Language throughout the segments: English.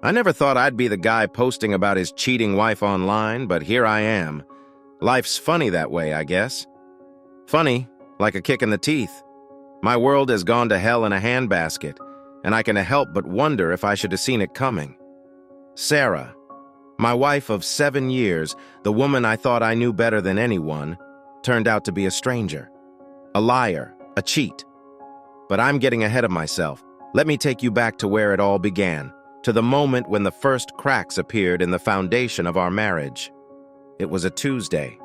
I never thought I'd be the guy posting about his cheating wife online, but here I am. Life's funny that way, I guess. Funny, like a kick in the teeth. My world has gone to hell in a handbasket, and I can help but wonder if I should have seen it coming. Sarah, my wife of 7 years, the woman I thought I knew better than anyone, turned out to be a stranger. A liar, a cheat. But I'm getting ahead of myself. Let me take you back to where it all began, to the moment when the first cracks appeared in the foundation of our marriage. It was a Tuesday.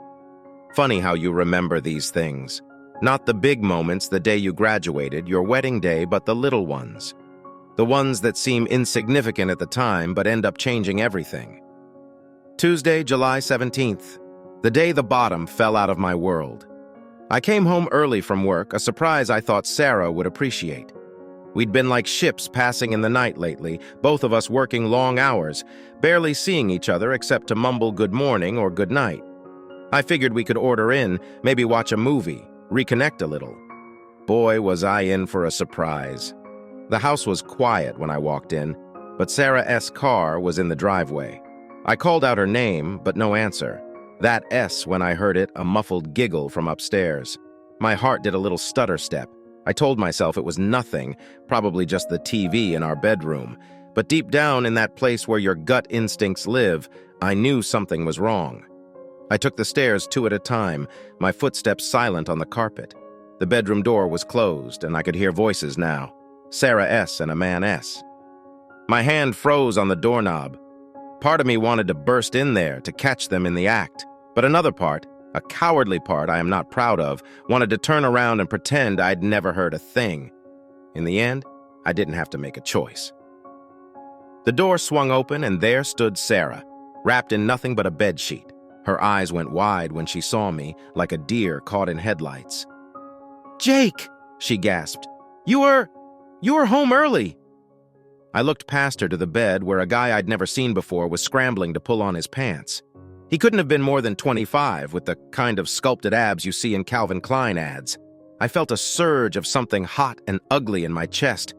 Funny how you remember these things. Not the big moments the day you graduated, your wedding day, but the little ones. The ones that seem insignificant at the time but end up changing everything. Tuesday, July 17th, the day the bottom fell out of my world. I came home early from work, a surprise I thought Sarah would appreciate. We'd been like ships passing in the night lately, both of us working long hours, barely seeing each other except to mumble good morning or good night. I figured we could order in, maybe watch a movie, reconnect a little. Boy, was I in for a surprise. The house was quiet when I walked in, but Sarah S.'s car was in the driveway. I called out her name, but no answer. That S, when I heard it, a muffled giggle from upstairs. My heart did a little stutter step. I told myself it was nothing, probably just the TV in our bedroom. But deep down in that place where your gut instincts live, I knew something was wrong. I took the stairs 2 at a time, my footsteps silent on the carpet. The bedroom door was closed, and I could hear voices now. Sarah S. and a man S. My hand froze on the doorknob. Part of me wanted to burst in there to catch them in the act, but another part, a cowardly part I am not proud of, wanted to turn around and pretend I'd never heard a thing. In the end, I didn't have to make a choice. The door swung open, and there stood Sarah, wrapped in nothing but a bedsheet. Her eyes went wide when she saw me, like a deer caught in headlights. "Jake!" she gasped. You were home early." I looked past her to the bed where a guy I'd never seen before was scrambling to pull on his pants. He couldn't have been more than 25, with the kind of sculpted abs you see in Calvin Klein ads. I felt a surge of something hot and ugly in my chest.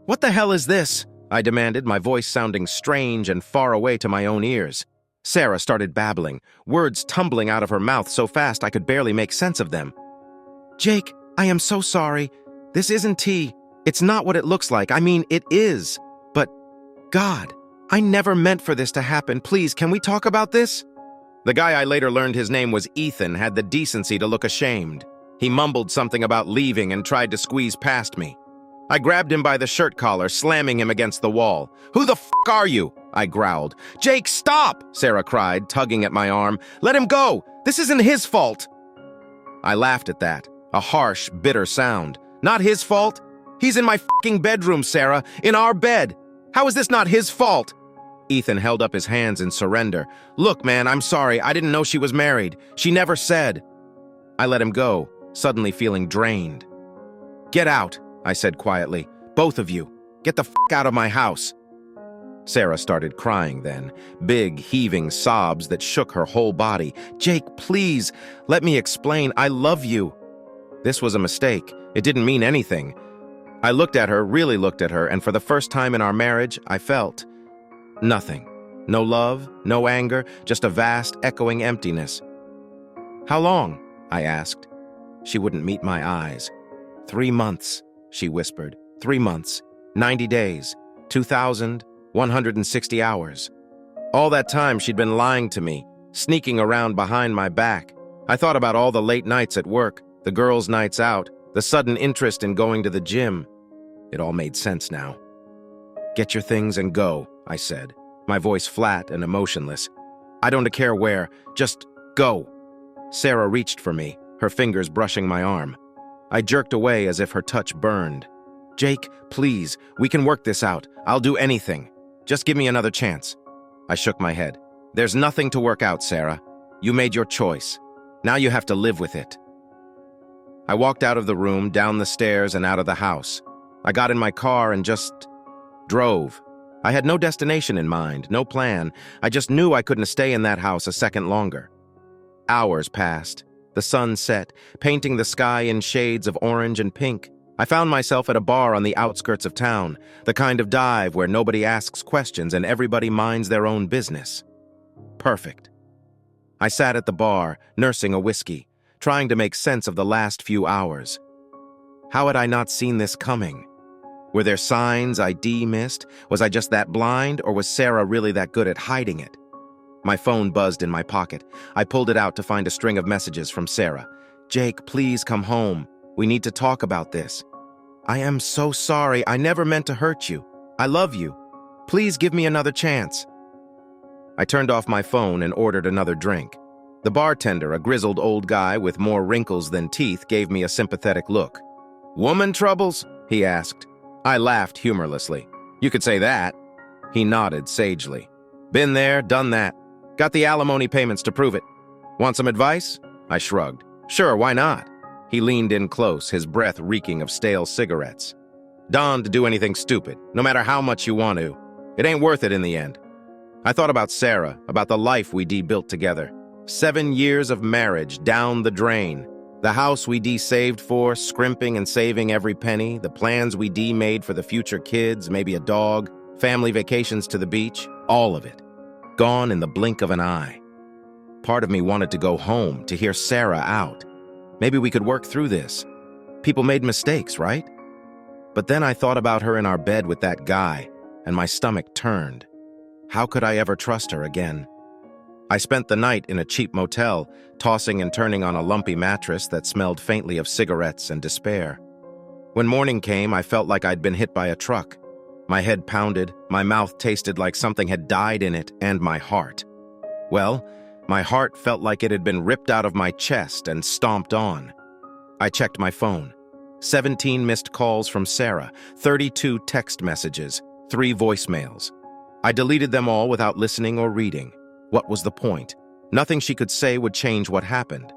"What the hell is this?" I demanded, my voice sounding strange and far away to my own ears. Sarah started babbling, words tumbling out of her mouth so fast I could barely make sense of them. "Jake, I am so sorry. This isn't tea. It's not what it looks like. I mean, it is. But, God, I never meant for this to happen. Please, can we talk about this?" The guy I later learned his name was Ethan had the decency to look ashamed. He mumbled something about leaving and tried to squeeze past me. I grabbed him by the shirt collar, slamming him against the wall. "Who the f*** are you?" I growled. "Jake, stop!" Sarah cried, tugging at my arm. "Let him go! This isn't his fault!" I laughed at that, a harsh, bitter sound. "Not his fault? He's in my f***ing bedroom, Sarah, in our bed. How is this not his fault?" Ethan held up his hands in surrender. "Look, man, I'm sorry. I didn't know she was married. She never said." I let him go, suddenly feeling drained. "Get out," I said quietly. "Both of you. Get the f*** out of my house." Sarah started crying then, big, heaving sobs that shook her whole body. "Jake, please, let me explain. I love you." This was a mistake. It didn't mean anything. I looked at her, really looked at her, and for the first time in our marriage, I felt nothing. No love, no anger, just a vast, echoing emptiness. "How long?" I asked. She wouldn't meet my eyes. 3 months, she whispered. 3 months, 90 days, 2,160 hours. All that time she'd been lying to me, sneaking around behind my back. I thought about all the late nights at work, the girls' nights out, the sudden interest in going to the gym. It all made sense now. "Get your things and go," I said, my voice flat and emotionless. "I don't care where, just go." Sarah reached for me, her fingers brushing my arm. I jerked away as if her touch burned. "Jake, please, we can work this out. I'll do anything. Just give me another chance." I shook my head. "There's nothing to work out, Sarah. You made your choice. Now you have to live with it." I walked out of the room, down the stairs, and out of the house. I got in my car and just drove. I had no destination in mind, no plan. I just knew I couldn't stay in that house a second longer. Hours passed. The sun set, painting the sky in shades of orange and pink. I found myself at a bar on the outskirts of town, the kind of dive where nobody asks questions and everybody minds their own business. Perfect. I sat at the bar, nursing a whiskey, trying to make sense of the last few hours. How had I not seen this coming? Were there signs I missed? Was I just that blind, or was Sarah really that good at hiding it? My phone buzzed in my pocket. I pulled it out to find a string of messages from Sarah. "Jake, please come home. We need to talk about this. I am so sorry. I never meant to hurt you. I love you. Please give me another chance." I turned off my phone and ordered another drink. The bartender, a grizzled old guy with more wrinkles than teeth, gave me a sympathetic look. "Woman troubles?" he asked. I laughed humorlessly. "You could say that." He nodded sagely. "Been there, done that. Got the alimony payments to prove it. Want some advice?" I shrugged. "Sure, why not?" He leaned in close, his breath reeking of stale cigarettes. "Don't do anything stupid, no matter how much you want to. It ain't worth it in the end." I thought about Sarah, about the life we built together. 7 years of marriage down the drain. The house we saved for, scrimping and saving every penny. The plans we made for the future kids, maybe a dog, family vacations to the beach. All of it. Gone in the blink of an eye. Part of me wanted to go home, to hear Sarah out. Maybe we could work through this. People made mistakes, right? But then I thought about her in our bed with that guy, and my stomach turned. How could I ever trust her again? I spent the night in a cheap motel, tossing and turning on a lumpy mattress that smelled faintly of cigarettes and despair. When morning came, I felt like I'd been hit by a truck. My head pounded, my mouth tasted like something had died in it, and my heart. Well, my heart felt like it had been ripped out of my chest and stomped on. I checked my phone. 17 missed calls from Sarah, 32 text messages, 3 voicemails. I deleted them all without listening or reading. What was the point? Nothing she could say would change what happened.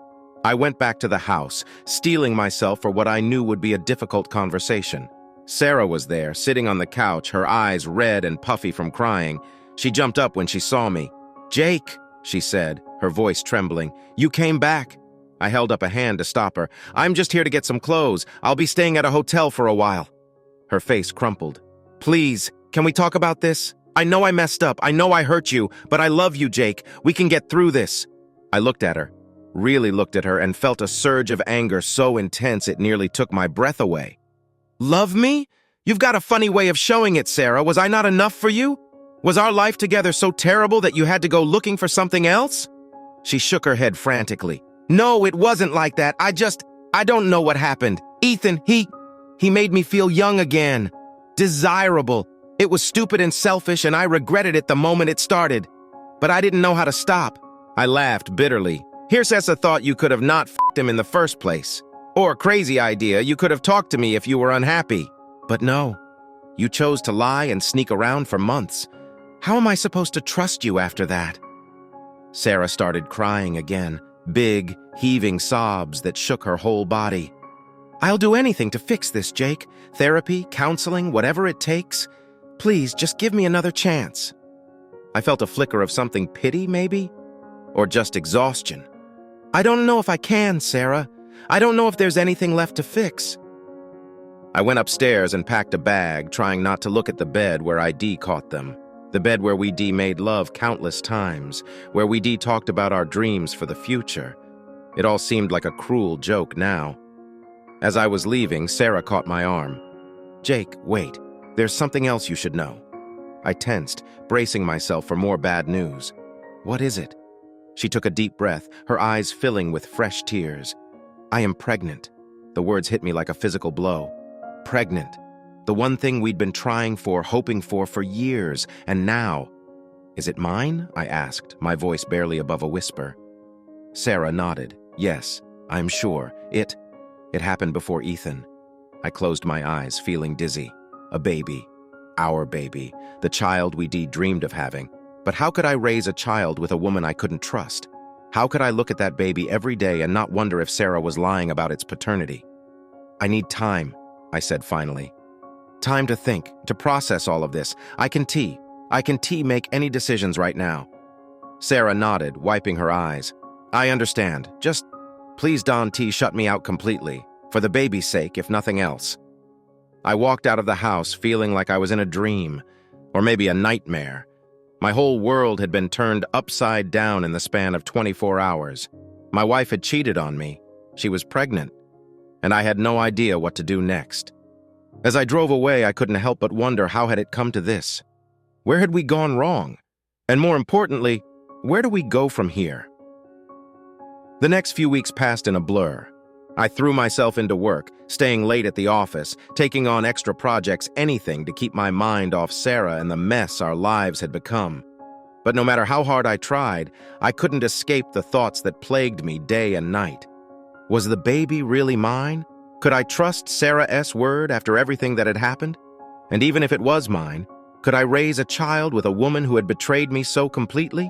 I went back to the house, steeling myself for what I knew would be a difficult conversation. Sarah was there, sitting on the couch, her eyes red and puffy from crying. She jumped up when she saw me. "Jake," she said, her voice trembling. "You came back." I held up a hand to stop her. "I'm just here to get some clothes. I'll be staying at a hotel for a while." Her face crumpled. "Please, can we talk about this? I know I messed up. I know I hurt you, but I love you, Jake. We can get through this." I looked at her, really looked at her, and felt a surge of anger so intense it nearly took my breath away. "Love me? You've got a funny way of showing it, Sarah. Was I not enough for you? Was our life together so terrible that you had to go looking for something else?" She shook her head frantically. "No, it wasn't like that. I don't know what happened. Ethan, he made me feel young again. Desirable. It was stupid and selfish, and I regretted it the moment it started. But I didn't know how to stop." I laughed bitterly. "Here's a thought you could have not f***ed him in the first place. Or crazy idea, you could have talked to me if you were unhappy. But no, you chose to lie and sneak around for months. How am I supposed to trust you after that?" Sarah started crying again, big, heaving sobs that shook her whole body. "I'll do anything to fix this, Jake. Therapy, counseling, whatever it takes. Please, just give me another chance." I felt a flicker of something, pity, maybe? Or just exhaustion. "I don't know if I can, Sarah. I don't know if there's anything left to fix." I went upstairs and packed a bag, trying not to look at the bed where I caught them. The bed where we made love countless times, where we talked about our dreams for the future. It all seemed like a cruel joke now. As I was leaving, Sarah caught my arm. "Jake, wait. There's something else you should know." I tensed, bracing myself for more bad news. "What is it?" She took a deep breath, her eyes filling with fresh tears. "I am pregnant." The words hit me like a physical blow. Pregnant. The one thing we'd been trying for, hoping for years, and now... "Is it mine?" I asked, my voice barely above a whisper. Sarah nodded. "Yes, I'm sure. It happened before Ethan." I closed my eyes, feeling dizzy. A baby. Our baby. The child we dreamed of having. But how could I raise a child with a woman I couldn't trust? How could I look at that baby every day and not wonder if Sarah was lying about its paternity? "I need time," I said finally. "Time to think, to process all of this. I can make any decisions right now." Sarah nodded, wiping her eyes. "I understand. Just, please don't shut me out completely. For the baby's sake, if nothing else." I walked out of the house feeling like I was in a dream, or maybe a nightmare. My whole world had been turned upside down in the span of 24 hours. My wife had cheated on me. She was pregnant, and I had no idea what to do next. As I drove away, I couldn't help but wonder, how had it come to this? Where had we gone wrong? And more importantly, where do we go from here? The next few weeks passed in a blur. I threw myself into work, staying late at the office, taking on extra projects, anything to keep my mind off Sarah and the mess our lives had become. But no matter how hard I tried, I couldn't escape the thoughts that plagued me day and night. Was the baby really mine? Could I trust Sarah's word after everything that had happened? And even if it was mine, could I raise a child with a woman who had betrayed me so completely?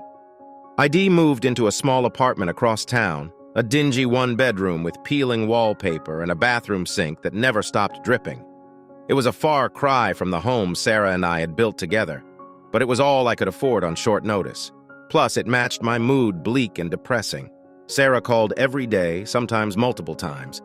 I moved into a small apartment across town, a dingy one-bedroom with peeling wallpaper and a bathroom sink that never stopped dripping. It was a far cry from the home Sarah and I had built together, but it was all I could afford on short notice. Plus, it matched my mood, bleak and depressing. Sarah called every day, sometimes multiple times.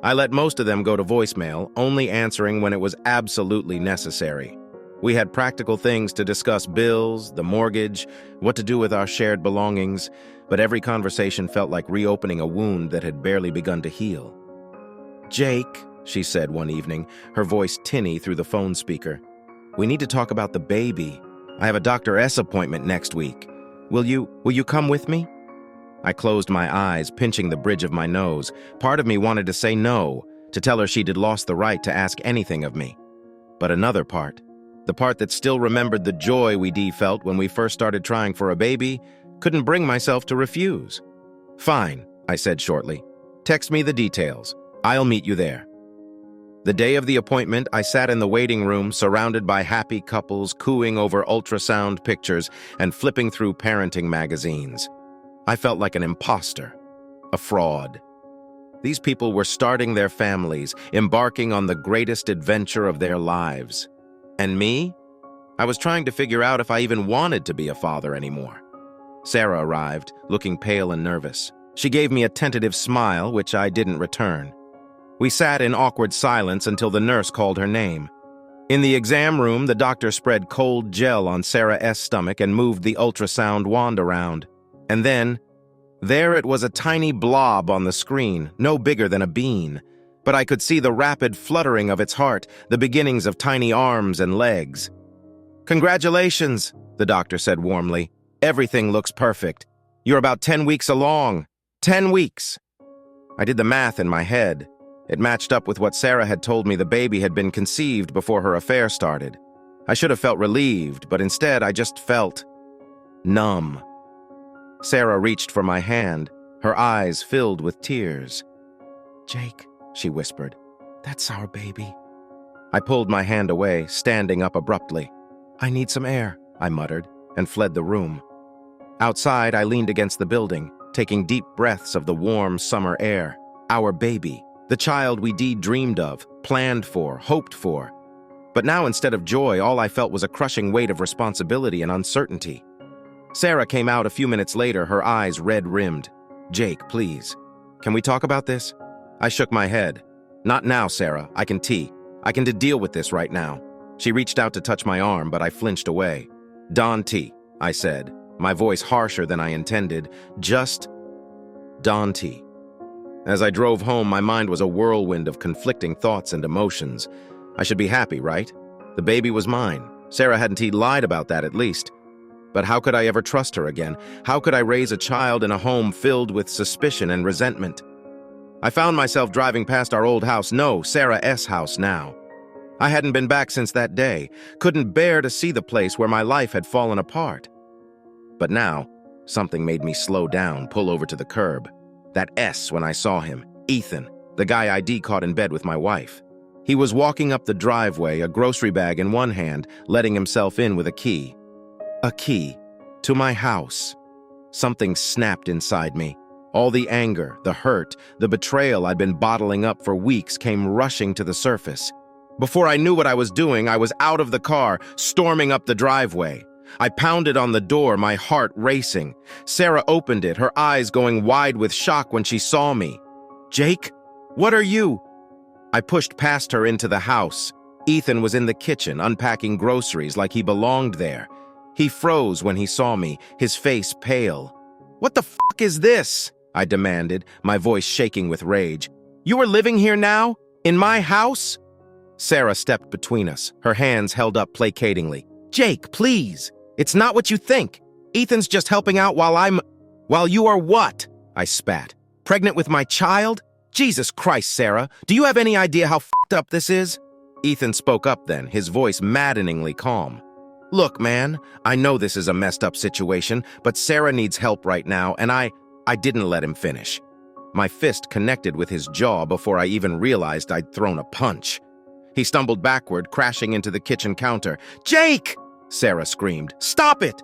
I let most of them go to voicemail, only answering when it was absolutely necessary. We had practical things to discuss: bills, the mortgage, what to do with our shared belongings, but every conversation felt like reopening a wound that had barely begun to heal. "Jake," she said one evening, her voice tinny through the phone speaker, "we need to talk about the baby. I have a Dr. S appointment next week. Will you come with me?" I closed my eyes, pinching the bridge of my nose. Part of me wanted to say no, to tell her she'd lost the right to ask anything of me. But another part, the part that still remembered the joy we felt when we first started trying for a baby, couldn't bring myself to refuse. "Fine," I said shortly. "Text me the details. I'll meet you there." The day of the appointment, I sat in the waiting room surrounded by happy couples cooing over ultrasound pictures and flipping through parenting magazines. I felt like an imposter, a fraud. These people were starting their families, embarking on the greatest adventure of their lives. And me? I was trying to figure out if I even wanted to be a father anymore. Sarah arrived, looking pale and nervous. She gave me a tentative smile, which I didn't return. We sat in awkward silence until the nurse called her name. In the exam room, the doctor spread cold gel on Sarah's stomach and moved the ultrasound wand around. And then, there it was, a tiny blob on the screen, no bigger than a bean. But I could see the rapid fluttering of its heart, the beginnings of tiny arms and legs. "Congratulations," the doctor said warmly. "Everything looks perfect. You're about 10 weeks along. 10 weeks." I did the math in my head. It matched up with what Sarah had told me the baby had been conceived before her affair started. I should have felt relieved, but instead I just felt numb. Sarah reached for my hand, her eyes filled with tears. "Jake," she whispered, "that's our baby." I pulled my hand away, standing up abruptly. "I need some air," I muttered, and fled the room. Outside, I leaned against the building, taking deep breaths of the warm summer air. Our baby, the child we dreamed of, planned for, hoped for. But now, instead of joy, all I felt was a crushing weight of responsibility and uncertainty. Sarah came out a few minutes later, her eyes red-rimmed. "Jake, please. Can we talk about this?" I shook my head. "Not now, Sarah. I can deal with this right now." She reached out to touch my arm, but I flinched away. "Don T," I said, my voice harsher than I intended. "Just Don T." As I drove home, my mind was a whirlwind of conflicting thoughts and emotions. I should be happy, right? The baby was mine. Sarah hadn't lied about that, at least. But how could I ever trust her again? How could I raise a child in a home filled with suspicion and resentment? I found myself driving past our old house, no, Sarah's house now. I hadn't been back since that day, couldn't bear to see the place where my life had fallen apart. But now, something made me slow down, pull over to the curb. That S when I saw him, Ethan, the guy I caught in bed with my wife. He was walking up the driveway, a grocery bag in one hand, letting himself in with a key. A key to my house. Something snapped inside me. All the anger, the hurt, the betrayal I'd been bottling up for weeks came rushing to the surface. Before I knew what I was doing, I was out of the car, storming up the driveway. I pounded on the door, my heart racing. Sarah opened it, her eyes going wide with shock when she saw me. "Jake, what are you?" I pushed past her into the house. Ethan was in the kitchen, unpacking groceries like he belonged there. He froze when he saw me, his face pale. "What the fuck is this?" I demanded, my voice shaking with rage. "You are living here now? In my house?" Sarah stepped between us, her hands held up placatingly. "Jake, please. It's not what you think. Ethan's just helping out while you are what?" I spat. "Pregnant with my child? Jesus Christ, Sarah. Do you have any idea how fucked up this is?" Ethan spoke up then, his voice maddeningly calm. "Look, man, I know this is a messed up situation, but Sarah needs help right now, and I didn't let him finish." My fist connected with his jaw before I even realized I'd thrown a punch. He stumbled backward, crashing into the kitchen counter. "Jake!" Sarah screamed. "Stop it!"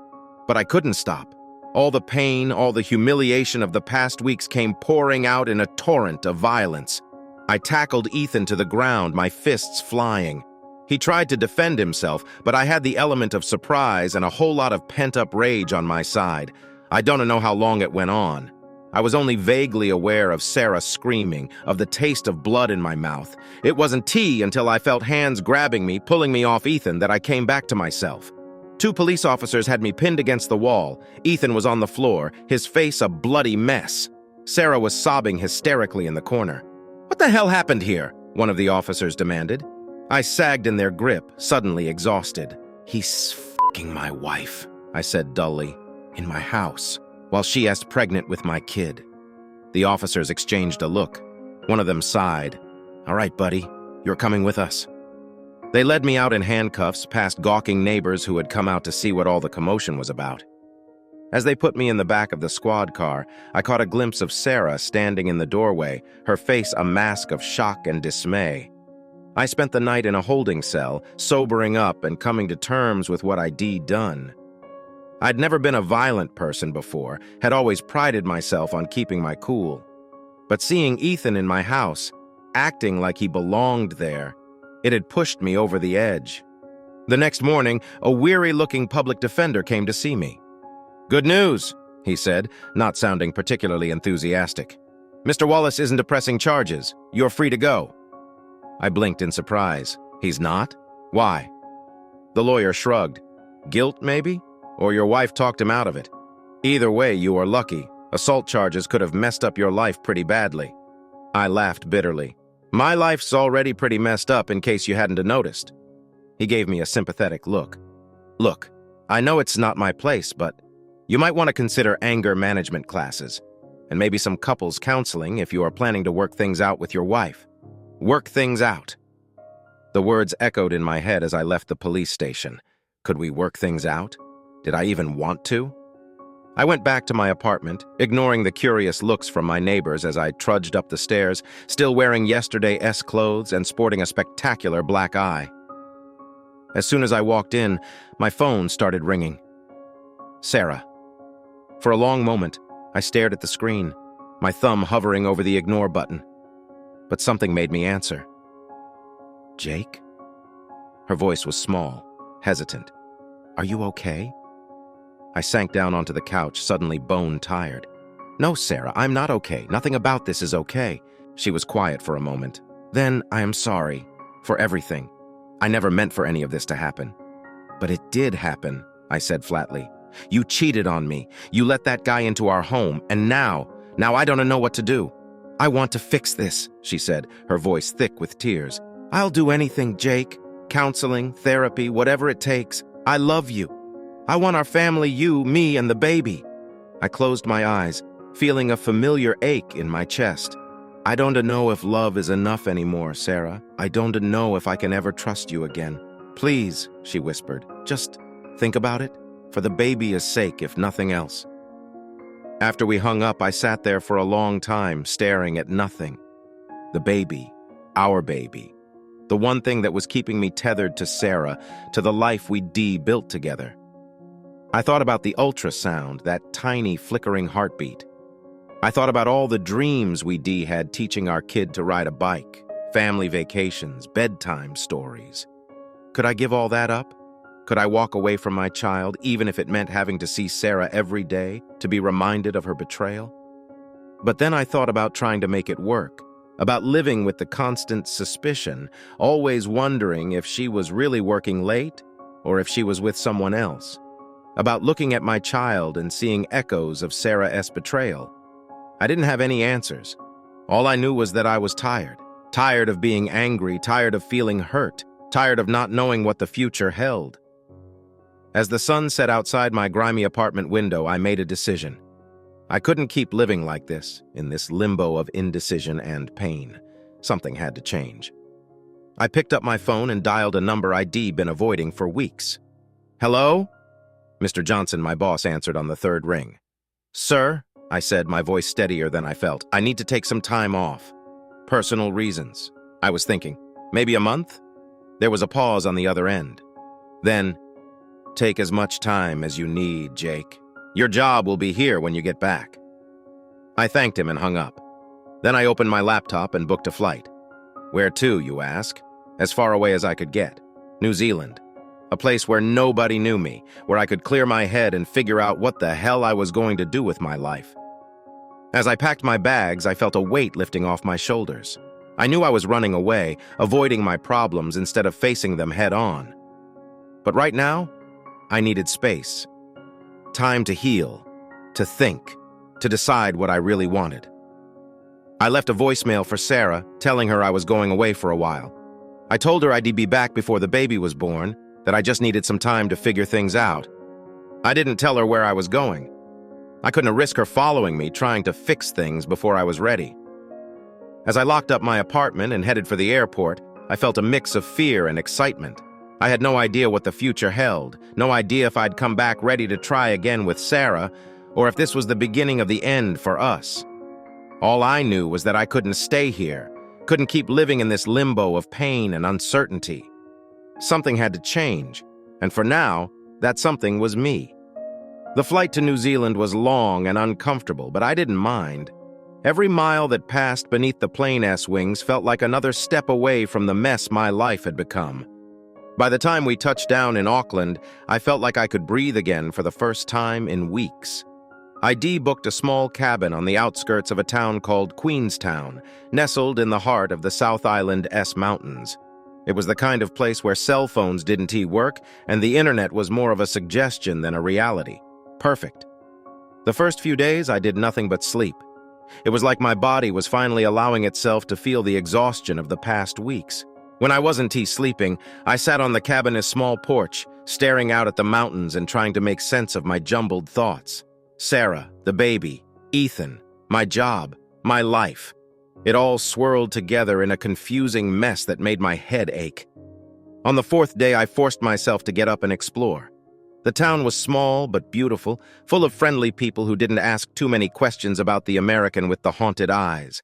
But I couldn't stop. All the pain, all the humiliation of the past weeks came pouring out in a torrent of violence. I tackled Ethan to the ground, my fists flying. He tried to defend himself, but I had the element of surprise and a whole lot of pent-up rage on my side. I don't know how long it went on. I was only vaguely aware of Sarah screaming, of the taste of blood in my mouth. It wasn't tea until I felt hands grabbing me, pulling me off Ethan, that I came back to myself. 2 police officers had me pinned against the wall. Ethan was on the floor, his face a bloody mess. Sarah was sobbing hysterically in the corner. "What the hell happened here?" one of the officers demanded. I sagged in their grip, suddenly exhausted. "He's f***ing my wife," I said dully, "in my house, while she is pregnant with my kid." The officers exchanged a look. One of them sighed. "All right, buddy, you're coming with us." They led me out in handcuffs, past gawking neighbors who had come out to see what all the commotion was about. As they put me in the back of the squad car, I caught a glimpse of Sarah standing in the doorway, her face a mask of shock and dismay. I spent the night in a holding cell, sobering up and coming to terms with what I'd done. I'd never been a violent person before, had always prided myself on keeping my cool. But seeing Ethan in my house, acting like he belonged there, it had pushed me over the edge. The next morning, a weary-looking public defender came to see me. "Good news," he said, not sounding particularly enthusiastic. "Mr. Wallace isn't pressing charges. You're free to go." I blinked in surprise. "He's not? Why?" The lawyer shrugged. "Guilt, maybe? Or your wife talked him out of it. Either way, you are lucky. Assault charges could have messed up your life pretty badly." I laughed bitterly. "My life's already pretty messed up in case you hadn't noticed." He gave me a sympathetic look. "Look, I know it's not my place, but you might want to consider anger management classes, and maybe some couples counseling if you are planning to work things out with your wife. Work things out." The words echoed in my head as I left the police station. Could we work things out? Did I even want to? I went back to my apartment, ignoring the curious looks from my neighbors as I trudged up the stairs, still wearing yesterday's clothes and sporting a spectacular black eye. As soon as I walked in, my phone started ringing. Sarah. For a long moment, I stared at the screen, my thumb hovering over the ignore button. But something made me answer. "Jake?" Her voice was small, hesitant. "Are you okay?" I sank down onto the couch, suddenly bone-tired. "No, Sarah, I'm not okay. Nothing about this is okay." She was quiet for a moment. "Then I am sorry for everything. I never meant for any of this to happen." "But it did happen," I said flatly. "You cheated on me. You let that guy into our home, and now I don't know what to do." "I want to fix this," she said, her voice thick with tears. "I'll do anything, Jake. Counseling, therapy, whatever it takes. I love you. I want our family, you, me, and the baby." I closed my eyes, feeling a familiar ache in my chest. "I don't know if love is enough anymore, Sarah. I don't know if I can ever trust you again. Please," she whispered, "just think about it, for the baby's sake, if nothing else." After we hung up, I sat there for a long time, staring at nothing. The baby, our baby, the one thing that was keeping me tethered to Sarah, to the life we built together. I thought about the ultrasound, that tiny flickering heartbeat. I thought about all the dreams we had teaching our kid to ride a bike, family vacations, bedtime stories. Could I give all that up? Could I walk away from my child, even if it meant having to see Sarah every day, to be reminded of her betrayal? But then I thought about trying to make it work, about living with the constant suspicion, always wondering if she was really working late or if she was with someone else, about looking at my child and seeing echoes of Sarah S. betrayal. I didn't have any answers. All I knew was that I was tired. Tired of being angry, tired of feeling hurt, tired of not knowing what the future held. As the sun set outside my grimy apartment window, I made a decision. I couldn't keep living like this, in this limbo of indecision and pain. Something had to change. I picked up my phone and dialed a number I'd been avoiding for weeks. "Hello?" Mr. Johnson, my boss, answered on the third ring. "Sir," I said, my voice steadier than I felt, "I need to take some time off. Personal reasons." I was thinking, maybe a month? There was a pause on the other end. Then, "Take as much time as you need, Jake. Your job will be here when you get back." I thanked him and hung up. Then I opened my laptop and booked a flight. Where to, you ask? As far away as I could get. New Zealand. A place where nobody knew me, where I could clear my head and figure out what the hell I was going to do with my life. As I packed my bags, I felt a weight lifting off my shoulders. I knew I was running away, avoiding my problems instead of facing them head on. But right now, I needed space. Time to heal, to think, to decide what I really wanted. I left a voicemail for Sarah, telling her I was going away for a while. I told her I'd be back before the baby was born, that I just needed some time to figure things out. I didn't tell her where I was going. I couldn't risk her following me, trying to fix things before I was ready. As I locked up my apartment and headed for the airport, I felt a mix of fear and excitement. I had no idea what the future held, no idea if I'd come back ready to try again with Sarah, or if this was the beginning of the end for us. All I knew was that I couldn't stay here, couldn't keep living in this limbo of pain and uncertainty. Something had to change, and for now, that something was me. The flight to New Zealand was long and uncomfortable, but I didn't mind. Every mile that passed beneath the plane's wings felt like another step away from the mess my life had become. By the time we touched down in Auckland, I felt like I could breathe again for the first time in weeks. I booked a small cabin on the outskirts of a town called Queenstown, nestled in the heart of the South Island Mountains. It was the kind of place where cell phones didn't work, and the internet was more of a suggestion than a reality. Perfect. The first few days, I did nothing but sleep. It was like my body was finally allowing itself to feel the exhaustion of the past weeks. When I wasn't sleeping, I sat on the cabin's small porch, staring out at the mountains and trying to make sense of my jumbled thoughts. Sarah, the baby, Ethan, my job, my life. It all swirled together in a confusing mess that made my head ache. On the fourth day, I forced myself to get up and explore. The town was small but beautiful, full of friendly people who didn't ask too many questions about the American with the haunted eyes.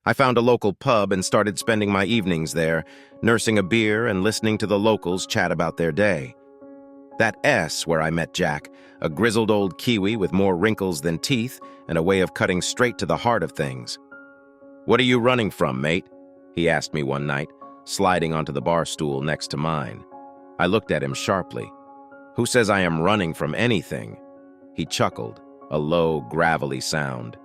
I found a local pub and started spending my evenings there, nursing a beer and listening to the locals chat about their day. That where I met Jack, a grizzled old Kiwi with more wrinkles than teeth and a way of cutting straight to the heart of things. "What are you running from, mate?" he asked me one night, sliding onto the bar stool next to mine. I looked at him sharply. "Who says I am running from anything?" He chuckled, a low, gravelly sound.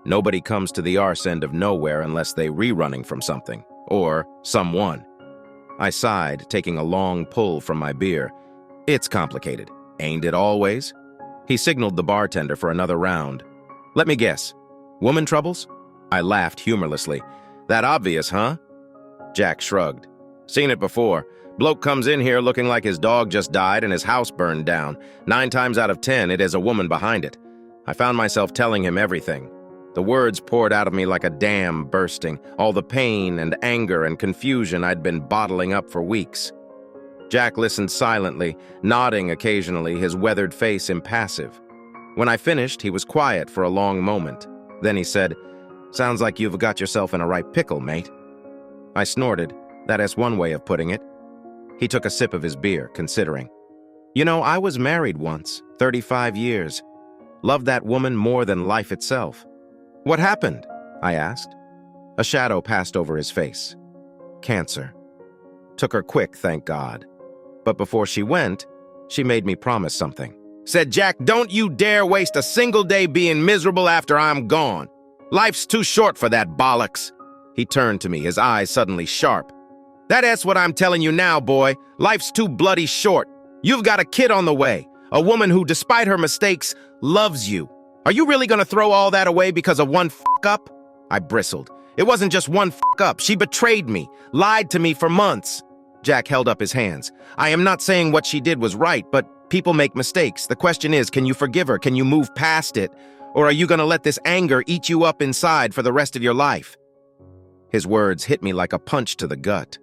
"Nobody comes to the arse end of nowhere unless they running from something, or someone." I sighed, taking a long pull from my beer. "It's complicated, ain't it always?" He signaled the bartender for another round. "Let me guess. Woman troubles?" I laughed humorlessly. "That obvious, huh?" Jack shrugged. "Seen it before. Bloke comes in here looking like his dog just died and his house burned down. 9 times out of 10, it is a woman behind it." I found myself telling him everything. The words poured out of me like a dam bursting, all the pain and anger and confusion I'd been bottling up for weeks. Jack listened silently, nodding occasionally, his weathered face impassive. When I finished, he was quiet for a long moment. Then he said, "Sounds like you've got yourself in a right pickle, mate." I snorted. That is one way of putting it. He took a sip of his beer, considering. "You know, I was married once, 35 years. Loved that woman more than life itself." "What happened?" I asked. A shadow passed over his face. "Cancer. Took her quick, thank God. But before she went, she made me promise something. Said, 'Jack, don't you dare waste a single day being miserable after I'm gone. Life's too short for that bollocks.'" He turned to me, his eyes suddenly sharp. That's what I'm telling you now, boy. Life's too bloody short. You've got a kid on the way, a woman who, despite her mistakes, loves you. Are you really gonna throw all that away because of one f*** up? I bristled. It wasn't just one f*** up. She betrayed me, lied to me for months. Jack held up his hands. I am not saying what she did was right, but people make mistakes. The question is, can you forgive her? Can you move past it? Or are you gonna let this anger eat you up inside for the rest of your life? His words hit me like a punch to the gut.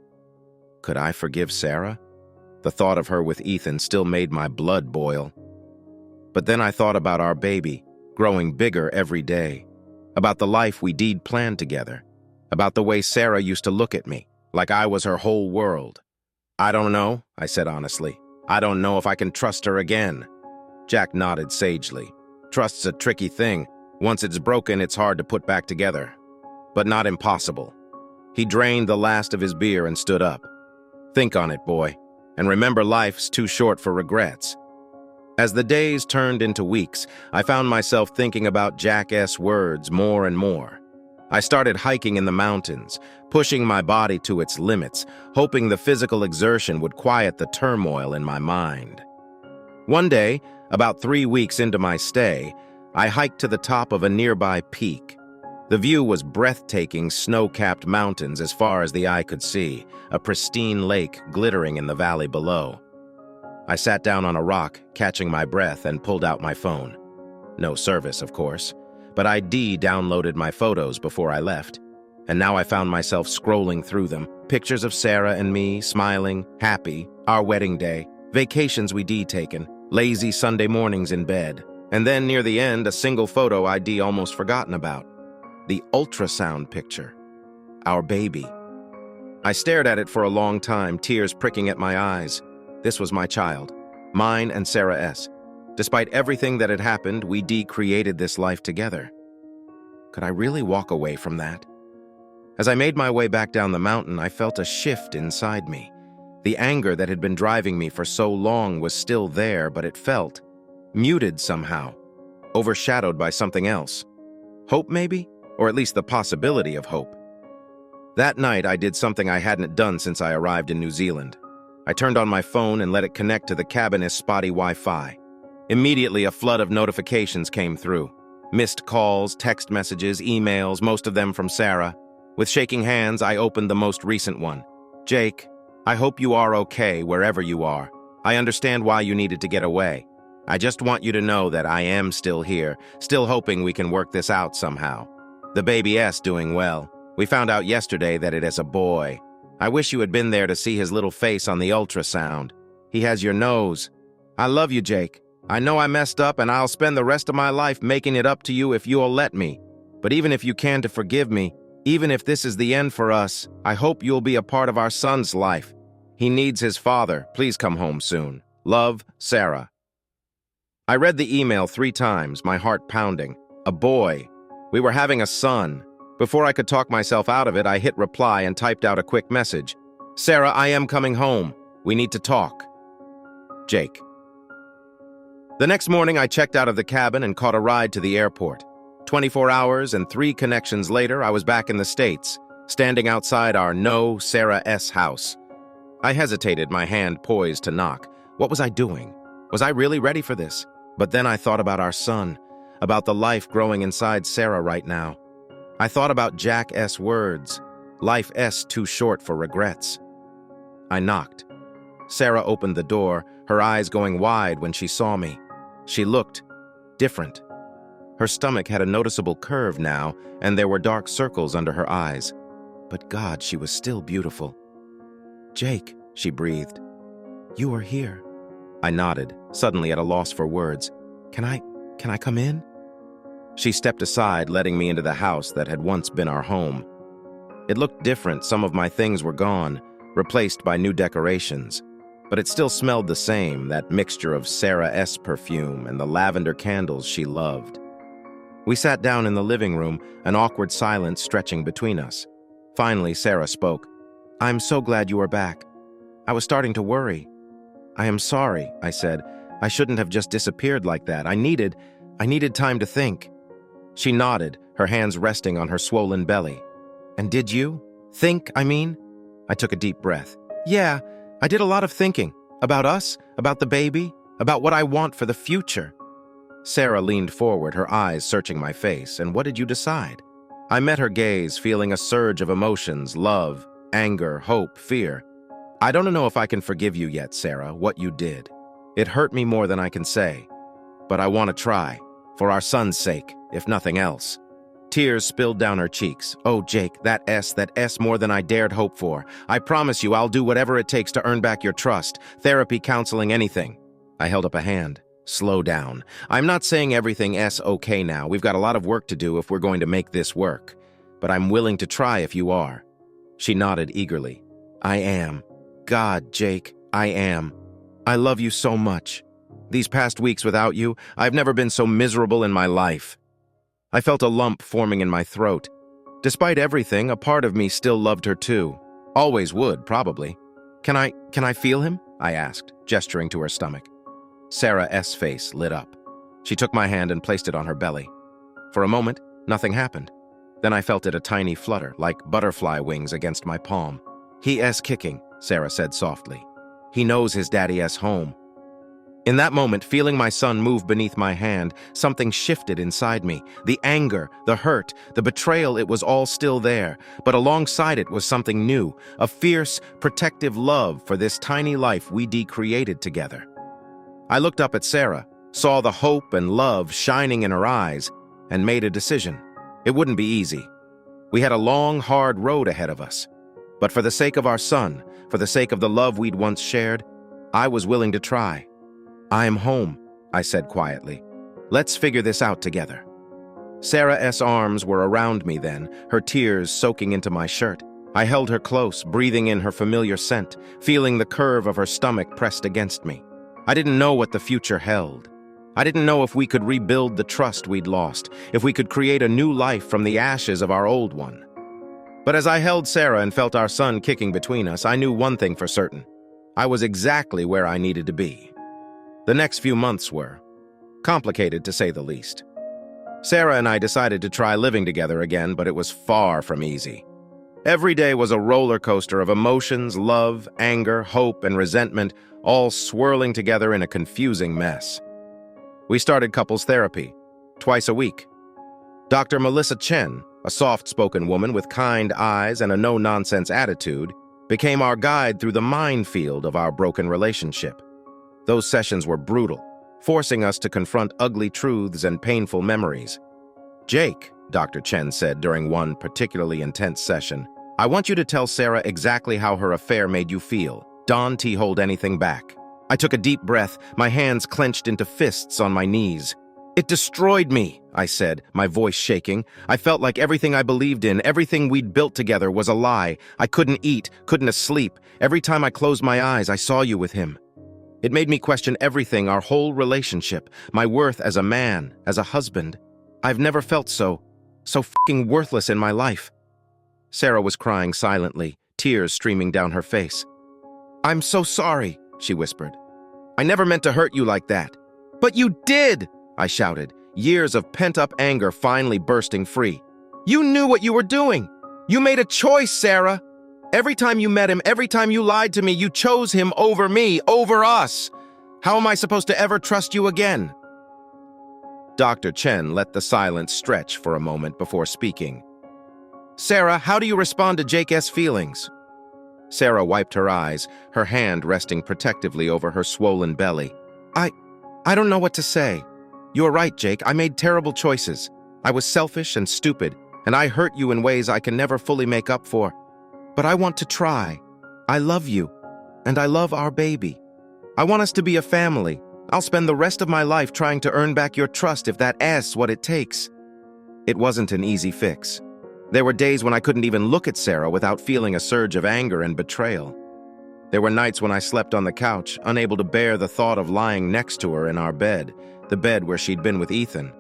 Could I forgive Sarah? The thought of her with Ethan still made my blood boil. But then I thought about our baby, growing bigger every day, about the life we'd planned together, about the way Sarah used to look at me, like I was her whole world. I don't know, I said honestly. I don't know if I can trust her again. Jack nodded sagely. Trust's a tricky thing. Once it's broken, it's hard to put back together. But not impossible. He drained the last of his beer and stood up. Think on it, boy, and remember life's too short for regrets. As the days turned into weeks, I found myself thinking about Jack's words more and more. I started hiking in the mountains, pushing my body to its limits, hoping the physical exertion would quiet the turmoil in my mind. One day, about 3 weeks into my stay, I hiked to the top of a nearby peak. The view was breathtaking snow-capped mountains as far as the eye could see, a pristine lake glittering in the valley below. I sat down on a rock, catching my breath, and pulled out my phone. No service, of course, but I downloaded my photos before I left, and now I found myself scrolling through them, pictures of Sarah and me, smiling, happy, our wedding day, vacations we'd taken, lazy Sunday mornings in bed, and then near the end, a single photo I'd almost forgotten about. The ultrasound picture. Our baby. I stared at it for a long time, tears pricking at my eyes. This was my child, mine and Sarah S. Despite everything that had happened, we created this life together. Could I really walk away from that? As I made my way back down the mountain, I felt a shift inside me. The anger that had been driving me for so long was still there, but it felt muted somehow, overshadowed by something else. Hope, maybe? Or at least the possibility of hope. That night, I did something I hadn't done since I arrived in New Zealand. I turned on my phone and let it connect to the cabin's spotty Wi-Fi. Immediately, a flood of notifications came through. Missed calls, text messages, emails, most of them from Sarah. With shaking hands, I opened the most recent one. Jake, I hope you are okay wherever you are. I understand why you needed to get away. I just want you to know that I am still here, still hoping we can work this out somehow. The baby S doing well. We found out yesterday that it is a boy. I wish you had been there to see his little face on the ultrasound. He has your nose. I love you, Jake. I know I messed up and I'll spend the rest of my life making it up to you if you'll let me. But even if you can to forgive me, even if this is the end for us, I hope you'll be a part of our son's life. He needs his father. Please come home soon. Love, Sarah. I read the email 3 times, my heart pounding. A boy. We were having a son. Before I could talk myself out of it, I hit reply and typed out a quick message. Sarah, I am coming home. We need to talk. Jake. The next morning, I checked out of the cabin and caught a ride to the airport. 24 hours and 3 connections later, I was back in the States, standing outside our No Sarah S. house. I hesitated, my hand poised to knock. What was I doing? Was I really ready for this? But then I thought about our son, about the life growing inside Sarah right now. I thought about Jack S. words, life S too short for regrets. I knocked. Sarah opened the door, her eyes going wide when she saw me. She looked different. Her stomach had a noticeable curve now, and there were dark circles under her eyes. But God, she was still beautiful. Jake, she breathed. You are here. I nodded, suddenly at a loss for words. Can I come in? She stepped aside, letting me into the house that had once been our home. It looked different. Some of my things were gone, replaced by new decorations. But it still smelled the same, that mixture of Sarah S. perfume and the lavender candles she loved. We sat down in the living room, an awkward silence stretching between us. Finally, Sarah spoke. I'm so glad you are back. I was starting to worry. I am sorry, I said. I shouldn't have just disappeared like that. I needed time to think. She nodded, her hands resting on her swollen belly. And did you? Think, I mean? I took a deep breath. Yeah, I did a lot of thinking. About us, about the baby, about what I want for the future. Sarah leaned forward, her eyes searching my face. And what did you decide? I met her gaze, feeling a surge of emotions, love, anger, hope, fear. I don't know if I can forgive you yet, Sarah, what you did. It hurt me more than I can say. But I want to try, for our son's sake, if nothing else. Tears spilled down her cheeks. Oh, Jake, that S more than I dared hope for. I promise you I'll do whatever it takes to earn back your trust. Therapy, counseling, anything. I held up a hand. Slow down. I'm not saying everything's okay now. We've got a lot of work to do if we're going to make this work. But I'm willing to try if you are. She nodded eagerly. I am. God, Jake, I am. I love you so much. These past weeks without you, I've never been so miserable in my life. I felt a lump forming in my throat. Despite everything, a part of me still loved her too. Always would, probably. Can I feel him? I asked, gesturing to her stomach. Sarah's face lit up. She took my hand and placed it on her belly. For a moment, nothing happened. Then I felt it a tiny flutter, like butterfly wings against my palm. He's kicking, Sarah said softly. He knows his daddy's home. In that moment, feeling my son move beneath my hand, something shifted inside me. The anger, the hurt, the betrayal, it was all still there. But alongside it was something new, a fierce, protective love for this tiny life we decreated together. I looked up at Sarah, saw the hope and love shining in her eyes, and made a decision. It wouldn't be easy. We had a long, hard road ahead of us. But for the sake of our son, for the sake of the love we'd once shared, I was willing to try. I am home, I said quietly. Let's figure this out together. Sarah's arms were around me then, her tears soaking into my shirt. I held her close, breathing in her familiar scent, feeling the curve of her stomach pressed against me. I didn't know what the future held. I didn't know if we could rebuild the trust we'd lost, if we could create a new life from the ashes of our old one. But as I held Sarah and felt our son kicking between us, I knew one thing for certain. I was exactly where I needed to be. The next few months were complicated, to say the least. Sarah and I decided to try living together again, but it was far from easy. Every day was a roller coaster of emotions, love, anger, hope, and resentment, all swirling together in a confusing mess. We started couples therapy, twice a week. Dr. Melissa Chen, a soft-spoken woman with kind eyes and a no-nonsense attitude, became our guide through the minefield of our broken relationship. Those sessions were brutal, forcing us to confront ugly truths and painful memories. Jake, Dr. Chen said during one particularly intense session, I want you to tell Sarah exactly how her affair made you feel. Don't hold anything back. I took a deep breath, my hands clenched into fists on my knees. It destroyed me, I said, my voice shaking. I felt like everything I believed in, everything we'd built together was a lie. I couldn't eat, couldn't sleep. Every time I closed my eyes, I saw you with him. It made me question everything, our whole relationship, my worth as a man, as a husband. I've never felt so fucking worthless in my life. Sarah was crying silently, tears streaming down her face. I'm so sorry, she whispered. I never meant to hurt you like that. But you did, I shouted, years of pent-up anger finally bursting free. You knew what you were doing. You made a choice, Sarah. Every time you met him, every time you lied to me, you chose him over me, over us. How am I supposed to ever trust you again? Dr. Chen let the silence stretch for a moment before speaking. Sarah, how do you respond to Jake's feelings? Sarah wiped her eyes, her hand resting protectively over her swollen belly. I don't know what to say. You're right, Jake. I made terrible choices. I was selfish and stupid, and I hurt you in ways I can never fully make up for. But I want to try. I love you, and I love our baby. I want us to be a family. I'll spend the rest of my life trying to earn back your trust if that's what it takes. It wasn't an easy fix. There were days when I couldn't even look at Sarah without feeling a surge of anger and betrayal. There were nights when I slept on the couch, unable to bear the thought of lying next to her in our bed, the bed where she'd been with Ethan.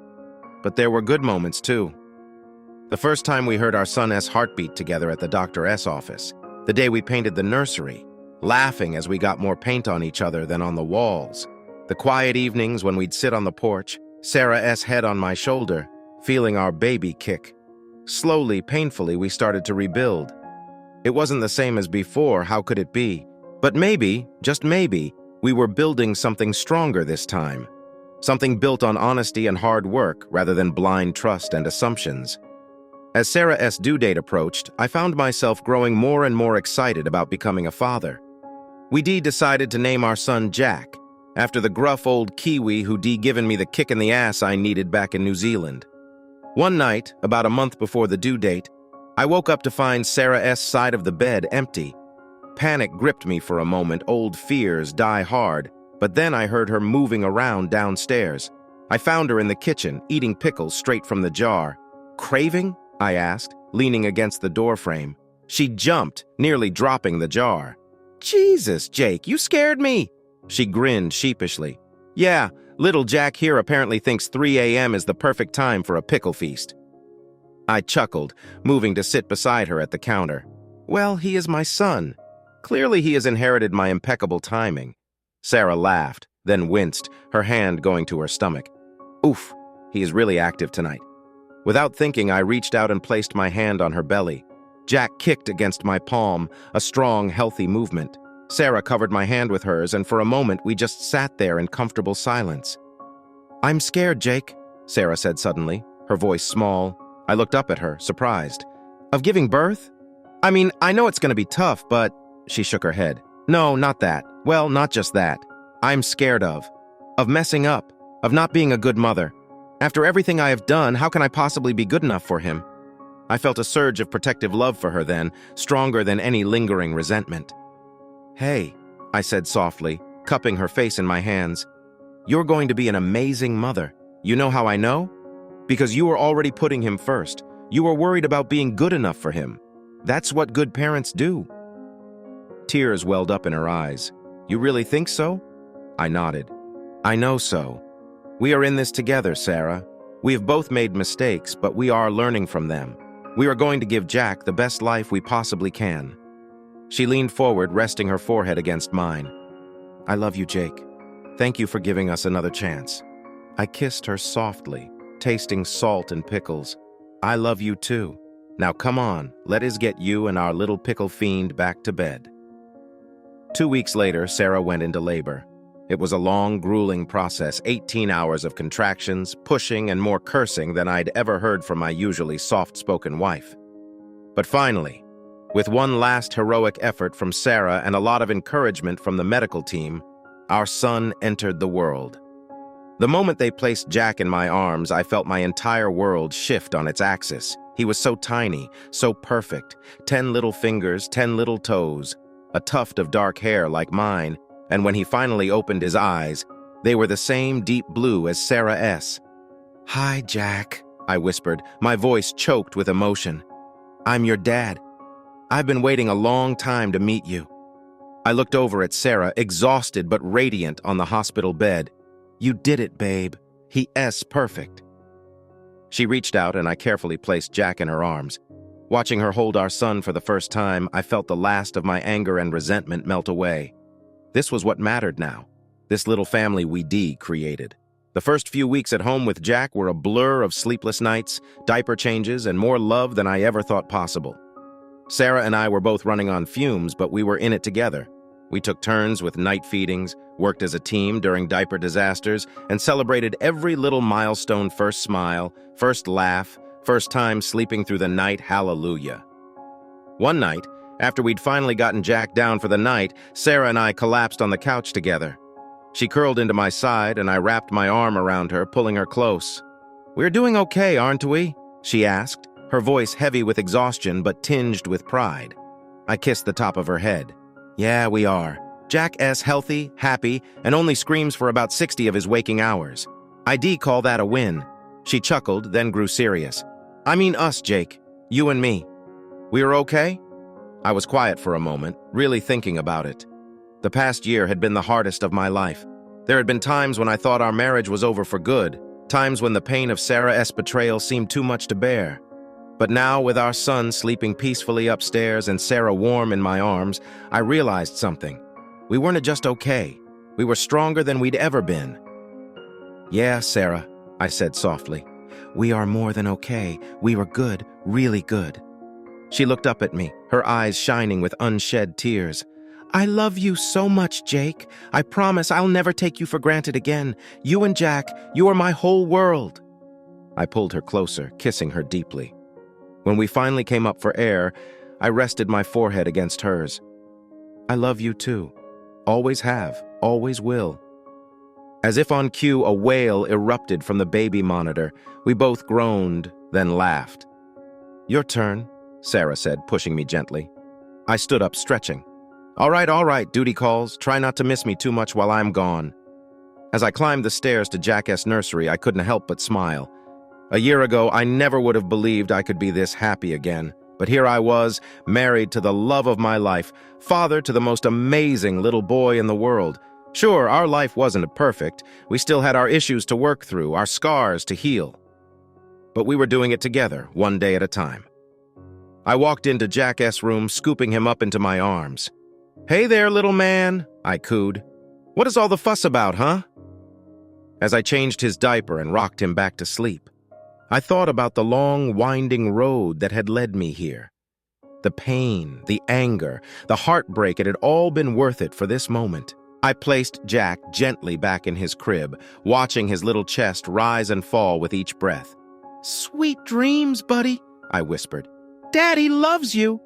But there were good moments, too. The first time we heard our son's heartbeat together at the doctor's office, the day we painted the nursery, laughing as we got more paint on each other than on the walls, the quiet evenings when we'd sit on the porch, Sarah's head on my shoulder, feeling our baby kick. Slowly, painfully, we started to rebuild. It wasn't the same as before, how could it be? But maybe, just maybe, we were building something stronger this time. Something built on honesty and hard work rather than blind trust and assumptions. As Sarah's due date approached, I found myself growing more and more excited about becoming a father. We decided to name our son Jack, after the gruff old Kiwi who given me the kick in the ass I needed back in New Zealand. One night, about a month before the due date, I woke up to find Sarah's side of the bed empty. Panic gripped me for a moment, old fears die hard, but then I heard her moving around downstairs. I found her in the kitchen, eating pickles straight from the jar. "Craving?" I asked, leaning against the doorframe. She jumped, nearly dropping the jar. "Jesus, Jake, you scared me!" She grinned sheepishly. "Yeah, little Jack here apparently thinks 3 a.m. is the perfect time for a pickle feast." I chuckled, moving to sit beside her at the counter. "Well, he is my son. Clearly he has inherited my impeccable timing." Sarah laughed, then winced, her hand going to her stomach. "Oof, he is really active tonight." Without thinking, I reached out and placed my hand on her belly. Jack kicked against my palm, a strong, healthy movement. Sarah covered my hand with hers, and for a moment we just sat there in comfortable silence. "I'm scared, Jake," Sarah said suddenly, her voice small. I looked up at her, surprised. "Of giving birth? I mean, I know it's going to be tough, but..." She shook her head. "No, not that. Well, not just that. I'm scared of messing up, of not being a good mother. After everything I have done, how can I possibly be good enough for him?" I felt a surge of protective love for her then, stronger than any lingering resentment. "Hey," I said softly, cupping her face in my hands. "You're going to be an amazing mother. You know how I know? Because you were already putting him first. You were worried about being good enough for him. That's what good parents do." Tears welled up in her eyes. "You really think so?" I nodded. "I know so. We are in this together, Sarah. We have both made mistakes, but we are learning from them. We are going to give Jack the best life we possibly can." She leaned forward, resting her forehead against mine. "I love you, Jake. Thank you for giving us another chance." I kissed her softly, tasting salt and pickles. "I love you too. Now come on, let us get you and our little pickle fiend back to bed." 2 weeks later, Sarah went into labor. It was a long, grueling process, 18 hours of contractions, pushing, and more cursing than I'd ever heard from my usually soft-spoken wife. But finally, with one last heroic effort from Sarah and a lot of encouragement from the medical team, our son entered the world. The moment they placed Jack in my arms, I felt my entire world shift on its axis. He was so tiny, so perfect, 10 little fingers, 10 little toes, a tuft of dark hair like mine, and when he finally opened his eyes, they were the same deep blue as Sarah's. "Hi, Jack," I whispered, my voice choked with emotion. "I'm your dad. I've been waiting a long time to meet you." I looked over at Sarah, exhausted but radiant on the hospital bed. "You did it, babe. He's perfect." She reached out and I carefully placed Jack in her arms. Watching her hold our son for the first time, I felt the last of my anger and resentment melt away. This was what mattered now, this little family we created. The first few weeks at home with Jack were a blur of sleepless nights, diaper changes, and more love than I ever thought possible. Sarah and I were both running on fumes, but we were in it together. We took turns with night feedings, worked as a team during diaper disasters, and celebrated every little milestone: first smile, first laugh, first time sleeping through the night, hallelujah. One night, after we'd finally gotten Jack down for the night, Sarah and I collapsed on the couch together. She curled into my side, and I wrapped my arm around her, pulling her close. "We're doing okay, aren't we?" she asked, her voice heavy with exhaustion but tinged with pride. I kissed the top of her head. "Yeah, we are. Jack's healthy, happy, and only screams for about 60 of his waking hours. I'd call that a win." She chuckled, then grew serious. "I mean us, Jake. You and me. We are okay?" I was quiet for a moment, really thinking about it. The past year had been the hardest of my life. There had been times when I thought our marriage was over for good, times when the pain of Sarah's betrayal seemed too much to bear. But now, with our son sleeping peacefully upstairs and Sarah warm in my arms, I realized something. We weren't just okay. We were stronger than we'd ever been. "Yeah, Sarah," I said softly. We are more than okay. We were good, really good. She looked up at me, her eyes shining with unshed tears. I love you so much, Jake. I promise I'll never take you for granted again. You and Jack, you are my whole world. I pulled her closer, kissing her deeply. When we finally came up for air, I rested my forehead against hers. I love you too. Always have, always will. As if on cue, a wail erupted from the baby monitor. We both groaned, then laughed. Your turn, Sarah said, pushing me gently. I stood up, stretching. All right, duty calls. Try not to miss me too much while I'm gone. As I climbed the stairs to Jack's nursery, I couldn't help but smile. A year ago, I never would have believed I could be this happy again. But here I was, married to the love of my life, father to the most amazing little boy in the world. Sure, our life wasn't perfect. We still had our issues to work through, our scars to heal. But we were doing it together, one day at a time. I walked into Jack's room, scooping him up into my arms. Hey there, little man, I cooed. What is all the fuss about, huh? As I changed his diaper and rocked him back to sleep, I thought about the long, winding road that had led me here. The pain, the anger, the heartbreak, it had all been worth it for this moment. I placed Jack gently back in his crib, watching his little chest rise and fall with each breath. Sweet dreams, buddy, I whispered. Daddy loves you.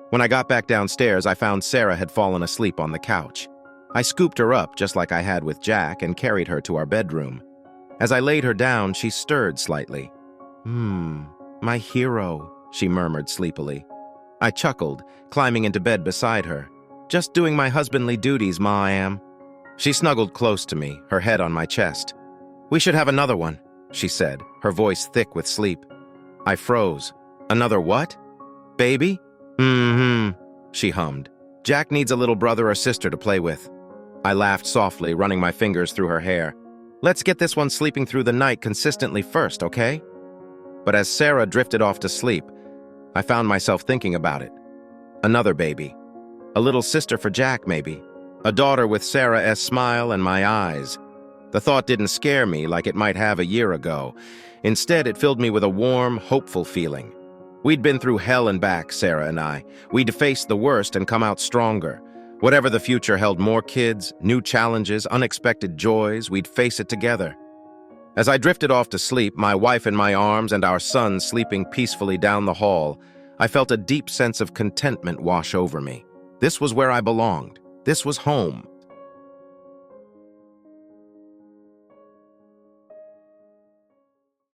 When I got back downstairs, I found Sarah had fallen asleep on the couch. I scooped her up just like I had with Jack and carried her to our bedroom. As I laid her down, she stirred slightly. My hero, she murmured sleepily. I chuckled, climbing into bed beside her. Just doing my husbandly duties, Ma, I am. She snuggled close to me, her head on my chest. We should have another one, she said, her voice thick with sleep. I froze. Another what? Baby? She hummed. Jack needs a little brother or sister to play with. I laughed softly, running my fingers through her hair. Let's get this one sleeping through the night consistently first, okay? But as Sarah drifted off to sleep, I found myself thinking about it. Another baby. A little sister for Jack, maybe. A daughter with Sarah's smile and my eyes. The thought didn't scare me like it might have a year ago. Instead, it filled me with a warm, hopeful feeling. We'd been through hell and back, Sarah and I. We'd faced the worst and come out stronger. Whatever the future held, more kids, new challenges, unexpected joys, we'd face it together. As I drifted off to sleep, my wife in my arms and our son sleeping peacefully down the hall, I felt a deep sense of contentment wash over me. This was where I belonged. This was home.